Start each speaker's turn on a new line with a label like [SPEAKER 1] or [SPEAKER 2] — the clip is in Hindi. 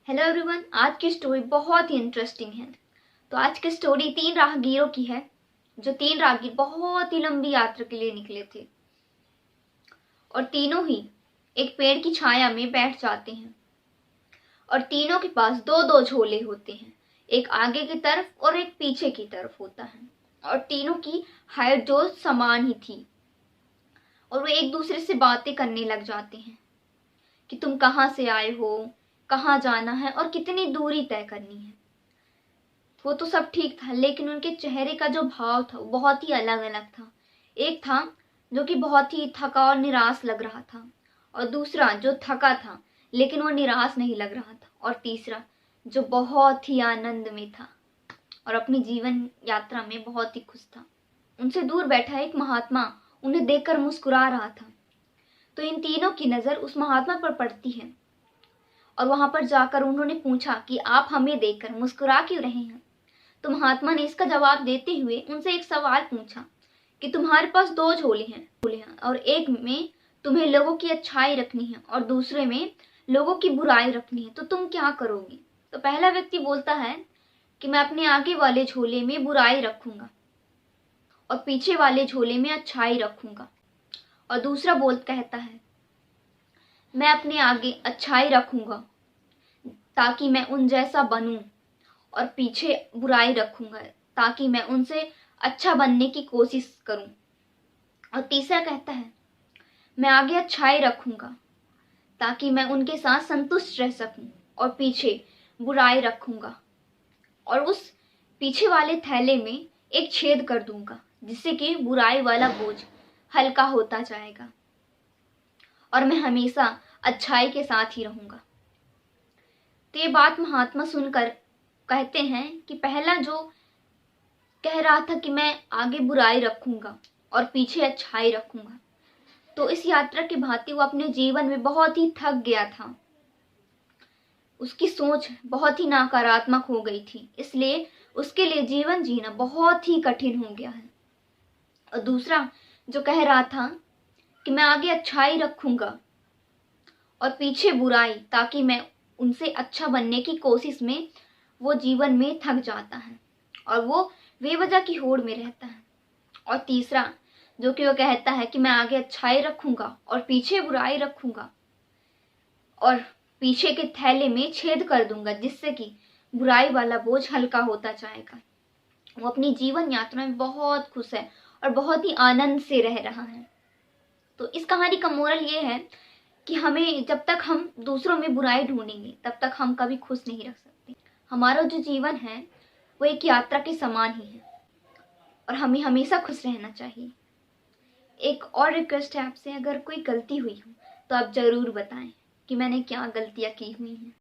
[SPEAKER 1] हेलो एवरीवन, आज की स्टोरी बहुत ही इंटरेस्टिंग है। तो आज की स्टोरी 3 राहगीरों की है, जो 3 राहगीर बहुत ही लंबी यात्रा के लिए निकले थे और तीनों ही एक पेड़ की छाया में बैठ जाते हैं और तीनों के पास दो दो झोले होते हैं, एक आगे की तरफ और एक पीछे की तरफ होता है और तीनों की हाइट जो समान ही थी और वो एक दूसरे से बातें करने लग जाते हैं कि तुम कहाँ से आए हो, कहाँ जाना है और कितनी दूरी तय करनी है। वो तो सब ठीक था, लेकिन उनके चेहरे का जो भाव था वो बहुत ही अलग अलग था। एक था जो कि बहुत ही थका और निराश लग रहा था और दूसरा जो थका था लेकिन वो निराश नहीं लग रहा था और तीसरा जो बहुत ही आनंद में था और अपनी जीवन यात्रा में बहुत ही खुश था। उनसे दूर बैठा एक महात्मा उन्हें देखकर मुस्कुरा रहा था। तो इन तीनों की नजर उस महात्मा पर पड़ती है और वहां पर जाकर उन्होंने पूछा कि आप हमें देखकर मुस्कुरा क्यों रहे हैं। तो महात्मा ने इसका जवाब देते हुए उनसे एक सवाल पूछा कि तुम्हारे पास 2 झोले हैं और एक में तुम्हें लोगों की अच्छाई रखनी है और दूसरे में लोगों की बुराई रखनी है, तो तुम क्या करोगी। तो पहला व्यक्ति बोलता है कि मैं अपने आगे वाले झोले में बुराई रखूंगा और पीछे वाले झोले में अच्छाई रखूंगा। और दूसरा कहता है मैं अपने आगे अच्छाई रखूंगा ताकि मैं उन जैसा बनूं और पीछे बुराई रखूंगा ताकि मैं उनसे अच्छा बनने की कोशिश करूं। और तीसरा कहता है मैं आगे अच्छाई रखूंगा ताकि मैं उनके साथ संतुष्ट रह सकूं और पीछे बुराई रखूंगा और उस पीछे वाले थैले में एक छेद कर दूंगा जिससे कि बुराई वाला बोझ हल्का होता जाएगा और मैं हमेशा अच्छाई के साथ ही रहूंगा। तो ये बात महात्मा सुनकर कहते हैं कि पहला जो कह रहा था कि मैं आगे बुराई रखूंगा और पीछे अच्छाई रखूंगा, तो इस यात्रा के भांति वो अपने जीवन में बहुत ही थक गया था। उसकी सोच बहुत ही नकारात्मक हो गई थी, इसलिए उसके लिए जीवन जीना बहुत ही कठिन हो गया है। और दूसरा जो कह रहा था कि मैं आगे अच्छाई रखूंगा और पीछे बुराई ताकि मैं उनसे अच्छा बनने की कोशिश में वो जीवन में थक जाता है और वो बेवजह की होड़ में रहता है। और तीसरा जो कि वो कहता है कि मैं आगे अच्छाई रखूंगा और पीछे बुराई रखूंगा और पीछे के थैले में छेद कर दूंगा जिससे कि बुराई वाला बोझ हल्का होता जाएगा। वो अपनी जीवन यात्रा में बहुत खुश है और बहुत ही आनंद से रह रहा है। तो इस कहानी का मोरल ये है कि हमें जब तक हम दूसरों में बुराई ढूंढेंगे तब तक हम कभी खुश नहीं रह सकते। हमारा जो जीवन है वो एक यात्रा के समान ही है और हमें हमेशा खुश रहना चाहिए। एक और रिक्वेस्ट है आपसे, अगर कोई गलती हुई हो तो आप जरूर बताएं कि मैंने क्या गलतियां की हुई हैं।